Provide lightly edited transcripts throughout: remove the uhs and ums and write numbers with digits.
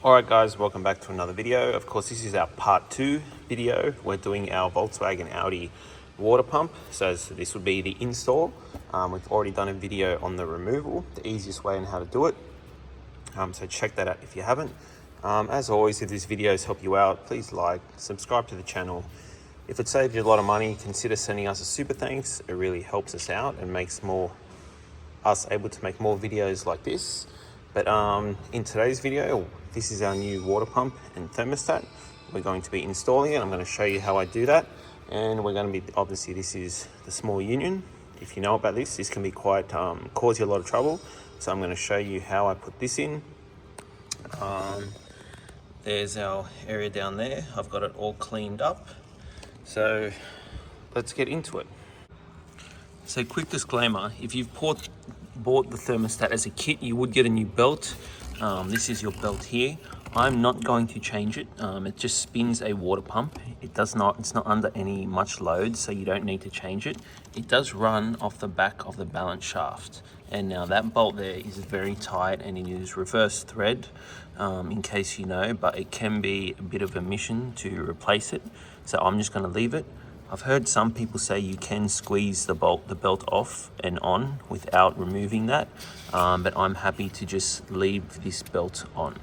Alright guys, welcome back to another video. Of course, this is our part 2 video. We're doing our Volkswagen Audi water pump. So this would be the install. We've already done a video on the removal, the easiest way and how to do it. So check that out if you haven't. As always, if these videos help you out, please like, subscribe to the channel. If it saved you a lot of money, consider sending us a super thanks. It really helps us out and makes us able to make more videos like this. But in today's video, this is our new water pump and thermostat. We're going to be installing it. I'm going to show you how I do that. And we're going to be, obviously this is the small union. If you know about this can be quite, cause you a lot of trouble. So I'm going to show you how I put this in. There's our area down there. I've got it all cleaned up. So let's get into it. So quick disclaimer, if you've bought the thermostat as a kit, you would get a new belt. This is your belt here. I'm not going to change it. It just spins a water pump. It's not under any much load, so you don't need to change it. It does run off the back of the balance shaft. And now that bolt there is very tight and it is reverse thread, in case you know, but it can be a bit of a mission to replace it. So I'm just gonna leave it. I've heard some people say you can squeeze the belt off and on without removing that, but I'm happy to just leave this belt on.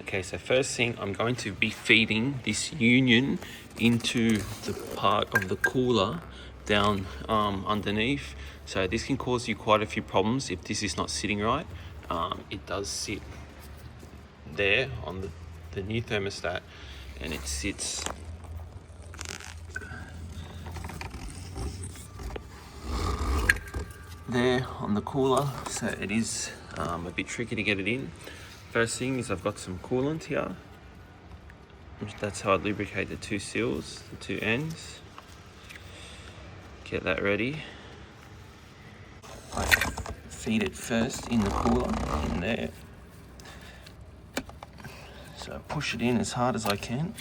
Okay, so first thing, I'm going to be feeding this union into the part of the cooler down underneath. So this can cause you quite a few problems if this is not sitting right. It does sit there on the new thermostat, and it sits there on the cooler, so it is a bit tricky to get it in. First thing is I've got some coolant here. That's how I lubricate the two seals, the two ends. Get that ready. I feed it first in the cooler, in there. So I push it in as hard as I can.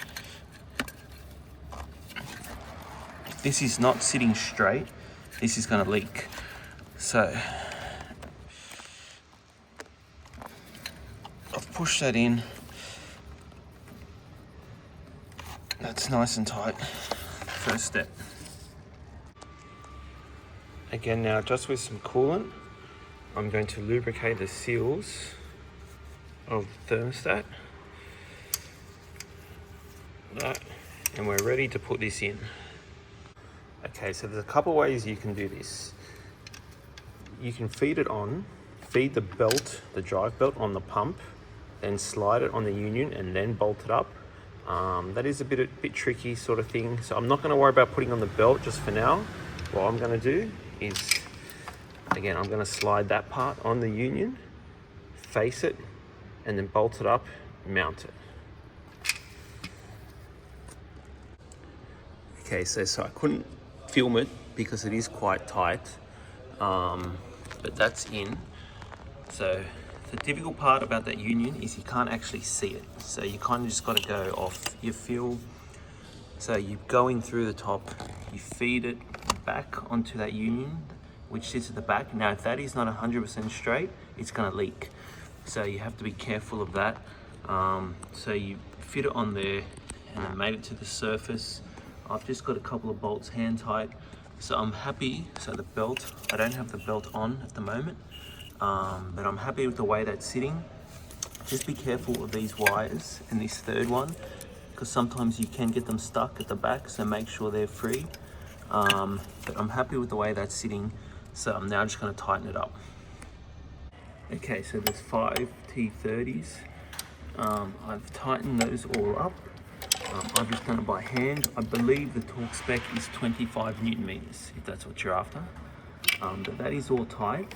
If this is not sitting straight, this is going to leak. So I've pushed that in. That's nice and tight. First step. Again now, just with some coolant, I'm going to lubricate the seals of the thermostat. That, and we're ready to put this in. Okay, so there's a couple ways you can do this. You can feed the belt, the drive belt on the pump, then slide it on the union and then bolt it up. That is a bit tricky sort of thing. So I'm not going to worry about putting on the belt just for now. What I'm going to do is, again, I'm going to slide that part on the union, face it, and then bolt it up, mount it. Okay, so I couldn't film it because it is quite tight. But that's in. So the difficult part about that union is you can't actually see it. So you kind of just got to go off your feel. So you're going through the top, you feed it back onto that union, which sits at the back. Now, if that is not 100% straight, it's going to leak. So you have to be careful of that. So you fit it on there and I made it to the surface. I've just got a couple of bolts hand tight. So I'm happy, so the belt, I don't have the belt on at the moment, but I'm happy with the way that's sitting. Just be careful of these wires and this third one, because sometimes you can get them stuck at the back, so make sure they're free. But I'm happy with the way that's sitting, so I'm now just gonna tighten it up. Okay, so there's 5 T30s. I've tightened those all up. I've just done it by hand. I believe the torque spec is 25 Newton meters, if that's what you're after. But that is all tight.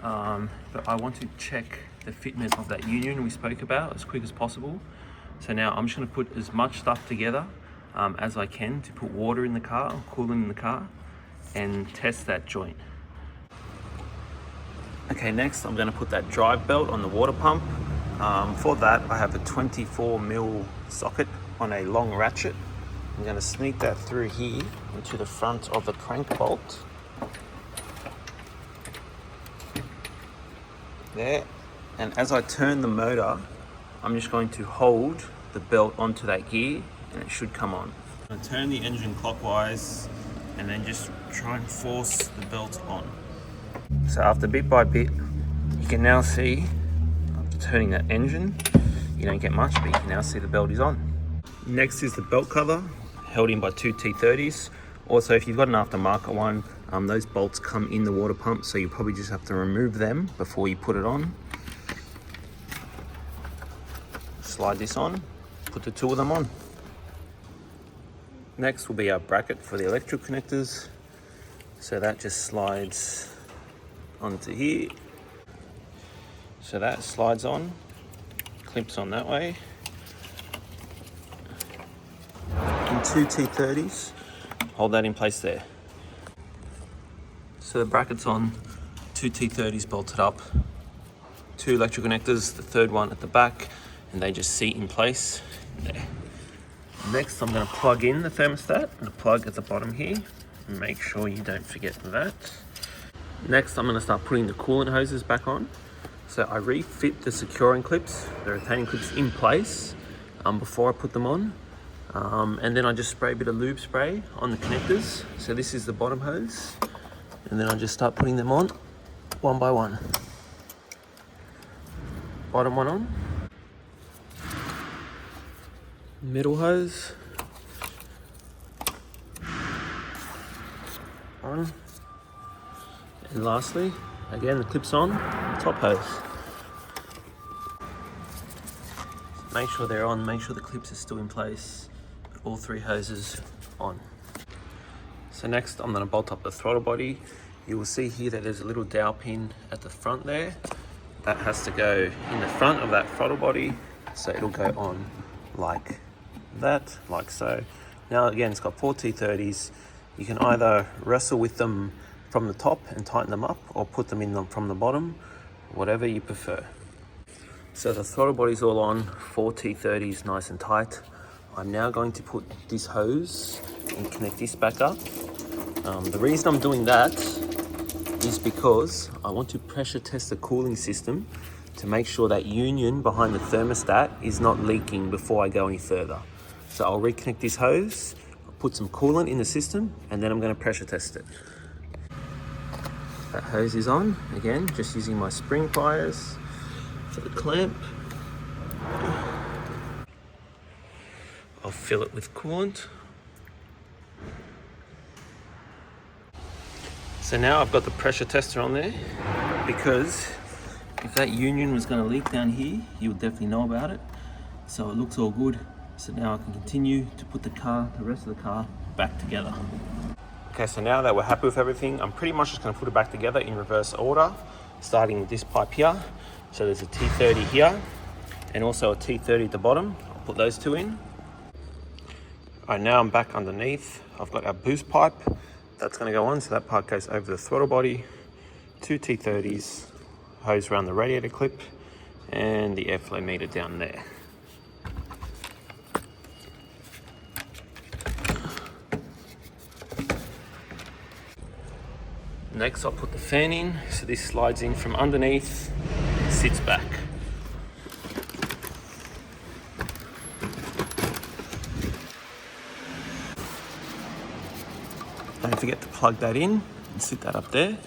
But I want to check the fitment of that union we spoke about as quick as possible. So now I'm just going to put as much stuff together as I can to put water in the car, coolant in the car, and test that joint. Okay, next I'm going to put that drive belt on the water pump. For that, I have a 24mm socket on a long ratchet. I'm going to sneak that through here into the front of the crank bolt. There. And as I turn the motor, I'm just going to hold the belt onto that gear and it should come on. I'm going to turn the engine clockwise and then just try and force the belt on. So after bit by bit, you can now see, after turning that engine, you don't get much, but you can now see the belt is on. Next is the belt cover, held in by two T30s. Also, if you've got an aftermarket one, those bolts come in the water pump, so you probably just have to remove them before you put it on. Slide this on, put the two of them on. Next will be our bracket for the electrical connectors. So that just slides onto here. So that slides on, clamps on that way. In two T30s, hold that in place there. So the bracket's on, two T30s bolted up, two electrical connectors, the third one at the back, and they just seat in place there. Next, I'm going to plug in the thermostat, the plug at the bottom here. Make sure you don't forget that. Next, I'm going to start putting the coolant hoses back on. So I refit the securing clips, the retaining clips in place before I put them on. And then I just spray a bit of lube spray on the connectors. So this is the bottom hose. And then I just start putting them on one by one. Bottom one on. Middle hose. On. And lastly, again, the clips on, top hose. Make sure they're on, make sure the clips are still in place. All three hoses on. So next, I'm going to bolt up the throttle body. You will see here that there's a little dowel pin at the front there. That has to go in the front of that throttle body, so it'll go on like that, like so. Now again, it's got four T30s. You can either wrestle with them from the top and tighten them up, or put them in them from the bottom, whatever you prefer. So the throttle body's all on, four T30s nice and tight. I'm now going to put this hose and connect this back up. The reason I'm doing that is because I want to pressure test the cooling system to make sure that union behind the thermostat is not leaking before I go any further. So I'll reconnect this hose, I'll put some coolant in the system, and then I'm going to pressure test it. That hose is on, again, just using my spring pliers for the clamp. I'll fill it with coolant. So now I've got the pressure tester on there, because if that union was going to leak down here, you would definitely know about it. So it looks all good. So now I can continue to put the rest of the car back together. Okay, so now that we're happy with everything, I'm pretty much just going to put it back together in reverse order, starting with this pipe here. So there's a T30 here and also a T30 at the bottom. I'll put those two in. All right, now I'm back underneath. I've got our boost pipe that's going to go on, so that part goes over the throttle body, two T30s, hose around the radiator clip, and the airflow meter down there. Next, I'll put the fan in, so this slides in from underneath, sits back. Don't forget to plug that in and sit that up there.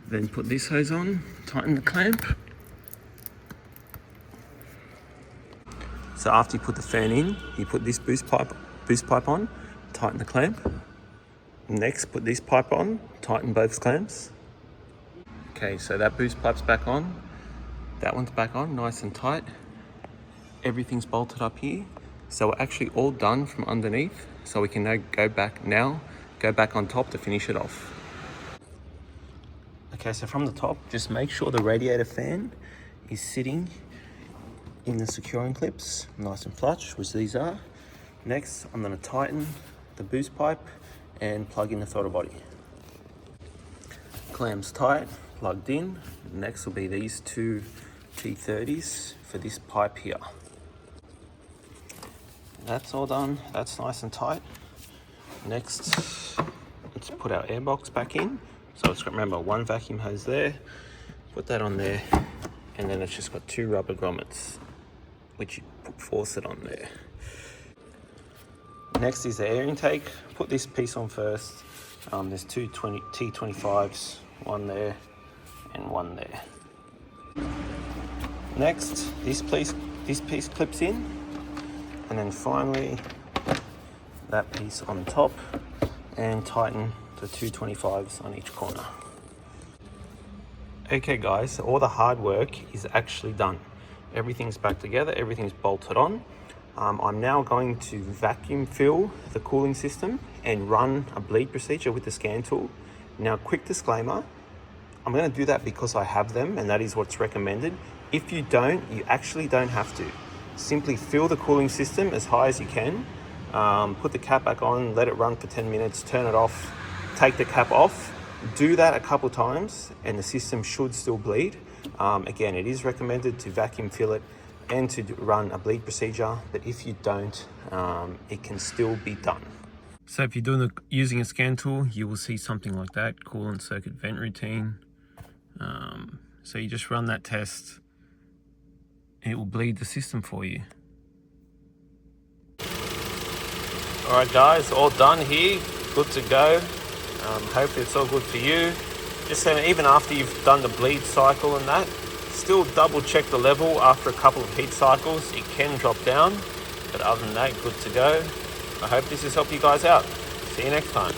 Then put this hose on, tighten the clamp. So after you put the fan in, you put this boost pipe on, tighten the clamp. Next, put this pipe on, tighten both clamps. Okay, so that boost pipe's back on. That one's back on, nice and tight. Everything's bolted up here. So we're actually all done from underneath. So we can now go back on top to finish it off. Okay, so from the top, just make sure the radiator fan is sitting in the securing clips, nice and flush, which these are. Next, I'm gonna tighten the boost pipe and plug in the throttle body. Clamps tight, plugged in. Next will be these two T30s for this pipe here. That's all done, that's nice and tight. Next, let's put our airbox back in. So it's got, remember, one vacuum hose there, put that on there, and then it's just got two rubber grommets. which you force it on there. Next is the air intake. Put this piece on first. There's two T25s, one there and one there. Next, this piece clips in, and then finally that piece on top, and tighten the 225s on each corner. Okay guys, so all the hard work is actually done. Everything's back together, everything's bolted on. I'm now going to vacuum fill the cooling system and run a bleed procedure with the scan tool. Now, quick disclaimer, I'm going to do that because I have them and that is what's recommended. If you don't, you actually don't have to. Simply fill the cooling system as high as you can, put the cap back on, let it run for 10 minutes, turn it off, take the cap off. Do that a couple times and the system should still bleed. Again, it is recommended to vacuum fill it and to run a bleed procedure, but if you don't, it can still be done. So if you're using a scan tool, you will see something like that, coolant circuit vent routine. So you just run that test and it will bleed the system for you. All right guys, all done here, good to go. Hopefully it's all good for you. Just so even after you've done the bleed cycle and that, still double check the level after a couple of heat cycles. It can drop down, but other than that, good to go. I hope this has helped you guys out. See you next time.